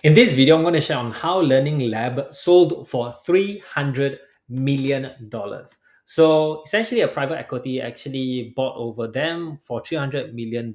In this video, I'm going to share on how Learning Lab sold for $300 million. So essentially, a private equity actually bought over them for $300 million.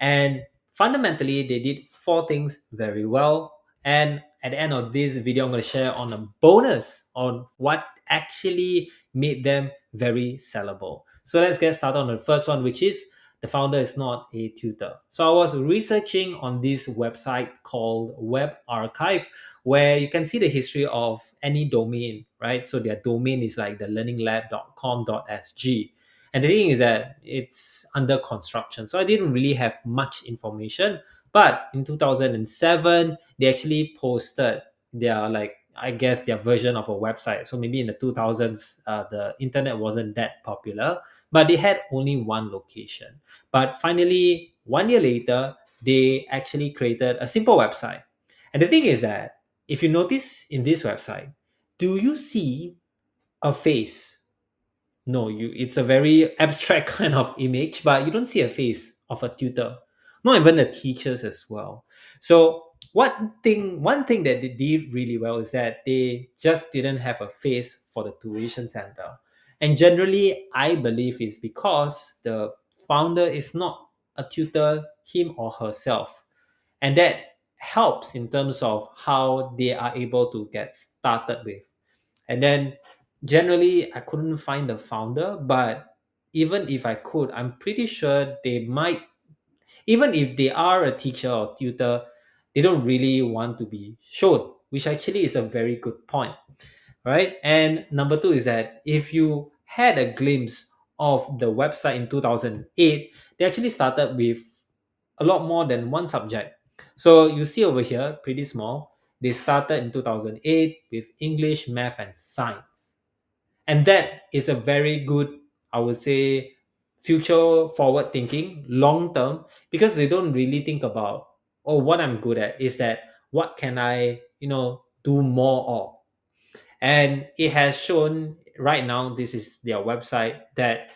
And fundamentally, they did four things very well. And at the end of this video, I'm going to share on a bonus on what actually made them very sellable. So let's get started on the first one, which is the founder is not a tutor. So I was researching on this website called Web Archive, where you can see the history of any domain, right? So their domain is like the learninglab.com.sg. And the thing is that it's under construction. So I didn't really have much information. But in 2007, they actually posted their, like, I guess their version of a website. So maybe in the 2000s, the internet wasn't that popular, but they had only one location. But finally, 1 year later, they actually created a simple website. And the thing is that if you notice in this website, do you see a face? No, it's a very abstract kind of image, but you don't see a face of a tutor, not even the teachers as well. So one thing that they did really well is that they just didn't have a face for the tuition center. And generally, I believe it's because the founder is not a tutor, him or herself. And that helps in terms of how they are able to get started with. And then generally, I couldn't find the founder, but even if I could, I'm pretty sure they might, even if they are a teacher or tutor, they don't really want to be shown, which actually is a very good point, right? And number two is that if you had a glimpse of the website in 2008, they actually started with a lot more than one subject. So you see over here, pretty small. They started in 2008 with English, math, and science. And that is a very good, I would say, future forward thinking, long term, because they don't really think about, oh, what I'm good at is that what can I, do more of. And it has shown right now, this is their website, that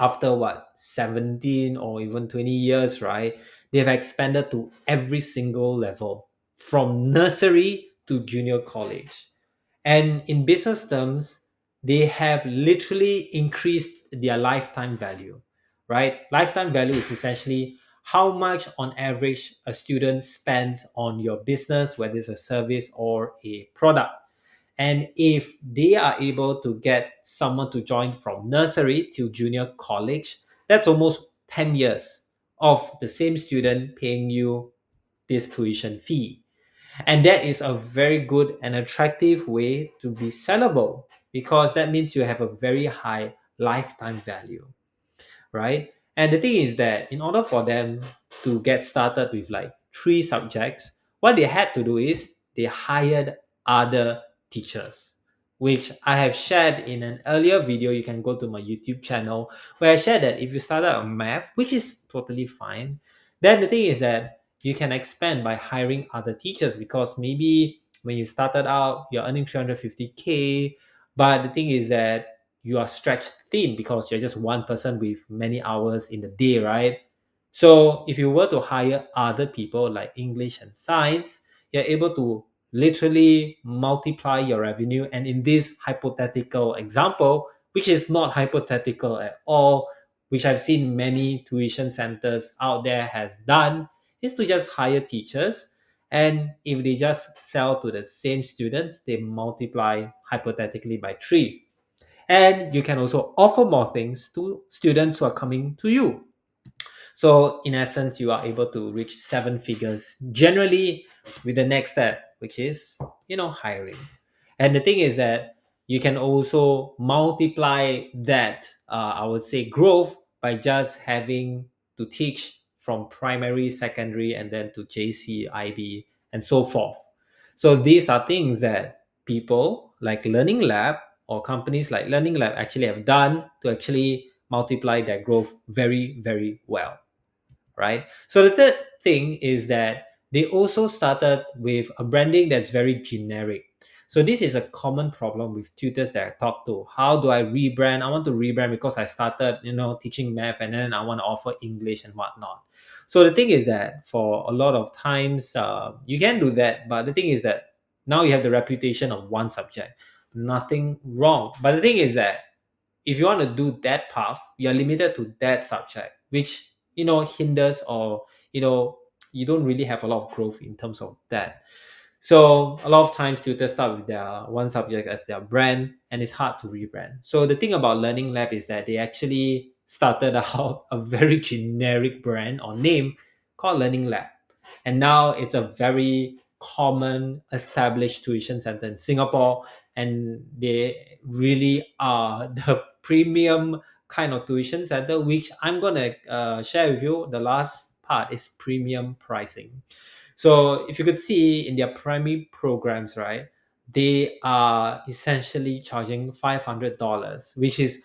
after what 17 or even 20 years, right, they've expanded to every single level from nursery to junior college. And in business terms, they have literally increased their lifetime value, right? Lifetime value is essentially how much on average a student spends on your business, whether it's a service or a product. And if they are able to get someone to join from nursery to junior college, that's almost 10 years of the same student paying you this tuition fee. And that is a very good and attractive way to be sellable, because that means you have a very high lifetime value, right? And the thing is that in order for them to get started with like three subjects, what they had to do is they hired other teachers, which I have shared in an earlier video. You can go to my YouTube channel where I shared that if you started on math, which is totally fine, then the thing is that you can expand by hiring other teachers, because maybe when you started out, you're earning 350K, but the thing is that you are stretched thin because you're just one person with many hours in the day, right? So if you were to hire other people like English and science, you're able to literally multiply your revenue. And in this hypothetical example, which is not hypothetical at all, which I've seen many tuition centers out there has done, is to just hire teachers. And if they just sell to the same students, they multiply hypothetically by three. And you can also offer more things to students who are coming to you. So in essence, you are able to reach seven figures generally with the next step, which is, hiring. And the thing is that you can also multiply that, I would say, growth by just having to teach from primary, secondary, and then to JC, IB, and so forth. So these are things that people like Learning Lab or companies like Learning Lab actually have done to actually multiply their growth very, very well, right? So the third thing is that they also started with a branding that's very generic. So this is a common problem with tutors that I talk to. How do I rebrand? I want to rebrand because I started, teaching math, and then I want to offer English and whatnot. So the thing is that for a lot of times, you can do that, but the thing is that now you have the reputation of one subject. Nothing wrong, but the thing is that if you want to do that path, you're limited to that subject, which hinders, or you don't really have a lot of growth in terms of that. So a lot of times tutors start with their one subject as their brand, and it's hard to rebrand. So the thing about Learning Lab is that they actually started out a very generic brand or name called Learning Lab, and now it's a very common established tuition center in Singapore, and they really are the premium kind of tuition center, which I'm gonna share with you. The last part is premium pricing. So if you could see in their primary programs, right, they are essentially charging $500, which is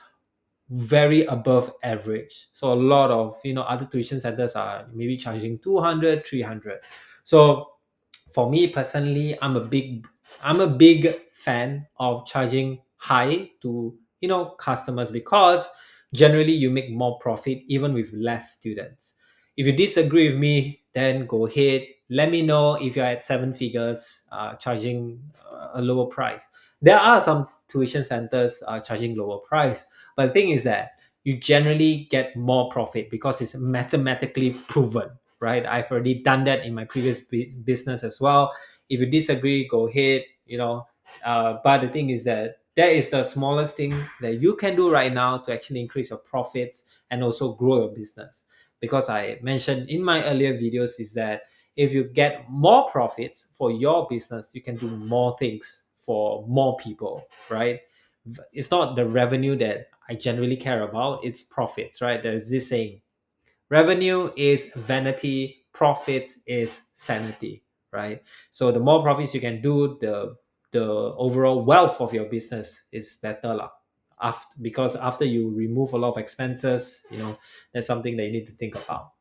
very above average. So a lot of other tuition centers are maybe charging 200, 300. So for me personally, I'm a big fan of charging high to customers, because generally you make more profit even with less students. If you disagree with me, then go ahead, let me know if you're at seven figures charging a lower price. There are some tuition centers charging lower price, but the thing is that you generally get more profit because it's mathematically proven, right? I've already done that in my previous business as well. If you disagree, go ahead. But the thing is that that is the smallest thing that you can do right now to actually increase your profits and also grow your business. Because I mentioned in my earlier videos is that if you get more profits for your business, you can do more things for more people, right? It's not the revenue that I generally care about, it's profits, right? There's this saying, revenue is vanity, profits is sanity, right? So the more profits you can do, the overall wealth of your business is better lah. Because after you remove a lot of expenses, that's something that you need to think about.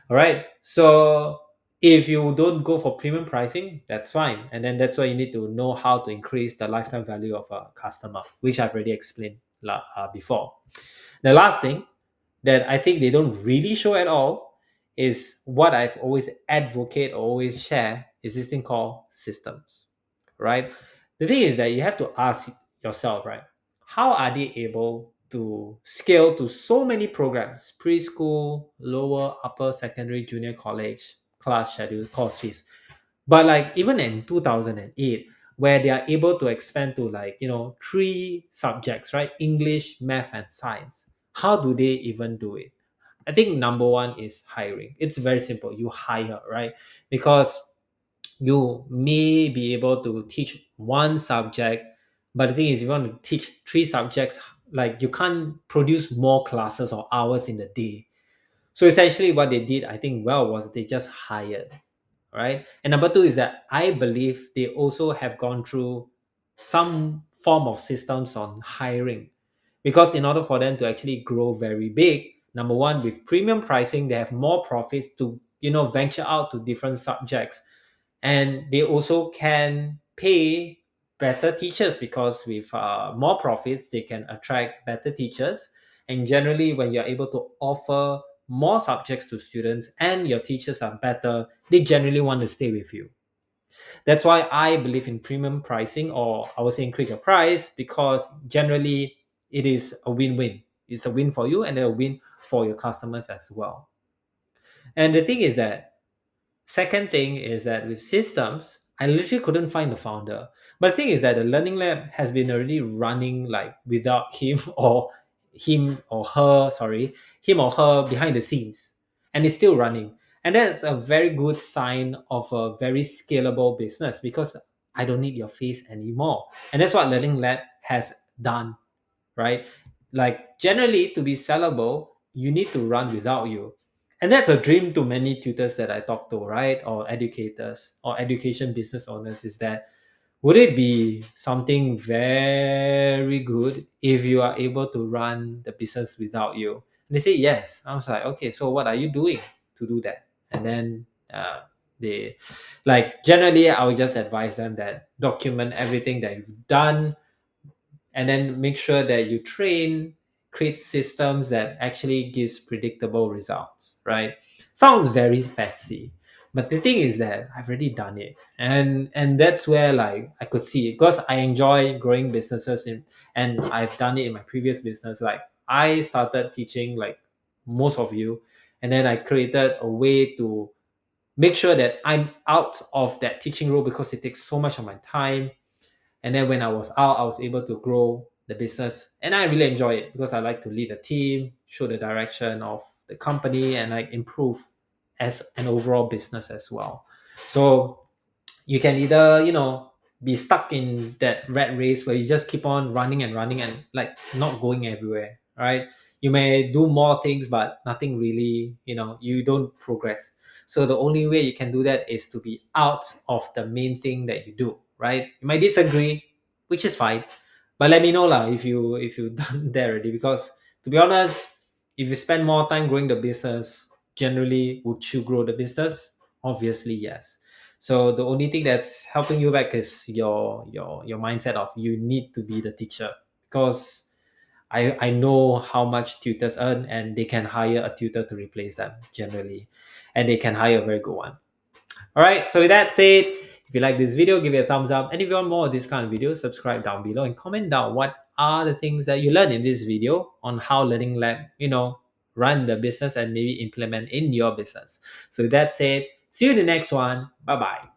All right. So if you don't go for premium pricing, that's fine. And then that's why you need to know how to increase the lifetime value of a customer, which I've already explained before. The last thing that I think they don't really show at all is what I've always advocate or always share is this thing called systems, right? The thing is that you have to ask yourself, right? How are they able to scale to so many programs, preschool, lower, upper secondary, junior college, class schedule, course fees? But like even in 2008, where they are able to expand to like, three subjects, right? English, math, and science. How do they even do it? I think number one is hiring. It's very simple. You hire, right? Because you may be able to teach one subject, but the thing is, you want to teach three subjects, like you can't produce more classes or hours in the day. So essentially, what they did, I think, well, was they just hired, right? And number two is that I believe they also have gone through some form of systems on hiring, because in order for them to actually grow very big, number one, with premium pricing, they have more profits to venture out to different subjects, and they also can pay better teachers, because with more profits they can attract better teachers. And generally, when you're able to offer more subjects to students and your teachers are better, they generally want to stay with you. That's why I believe in premium pricing, or I would say increase your price, because generally it is a win-win. It's a win for you and a win for your customers as well. And the thing is that second thing is that with systems, I literally couldn't find the founder. But the thing is that the Learning Lab has been already running like without him or her behind the scenes, and it's still running. And that's a very good sign of a very scalable business, because I don't need your face anymore. And that's what Learning Lab has done, right? Like generally to be sellable, you need to run without you. And that's a dream to many tutors that I talk to, right? Or educators or education business owners, is that would it be something very good if you are able to run the business without you? And they say yes. I was like, okay, so what are you doing to do that? And then they like generally I would just advise them that document everything that you've done, and then make sure that you create systems that actually gives predictable results, right? Sounds very fancy, but the thing is that I've already done it, and that's where like I could see it because I enjoy growing businesses and I've done it in my previous business. Like I started teaching like most of you, and then I created a way to make sure that I'm out of that teaching role because it takes so much of my time. And then when I was out, I was able to grow the business, and I really enjoy it because I like to lead a team, show the direction of the company, and like improve as an overall business as well. So you can either be stuck in that rat race where you just keep on running and running and like not going everywhere, right? You may do more things but nothing really, you don't progress. So the only way you can do that is to be out of the main thing that you do, right? You might disagree, which is fine, but let me know lah if you done that already. Because to be honest, if you spend more time growing the business, generally would you grow the business? Obviously yes. So the only thing that's helping you back is your mindset of you need to be the teacher. Because I know how much tutors earn, and they can hire a tutor to replace them generally, and they can hire a very good one. All right, so with that said, if you like this video, give it a thumbs up, and if you want more of this kind of videos, subscribe down below and comment down what are the things that you learned in this video on how Learning Lab run the business and maybe implement in your business. So with that said, see you in the next one. Bye bye.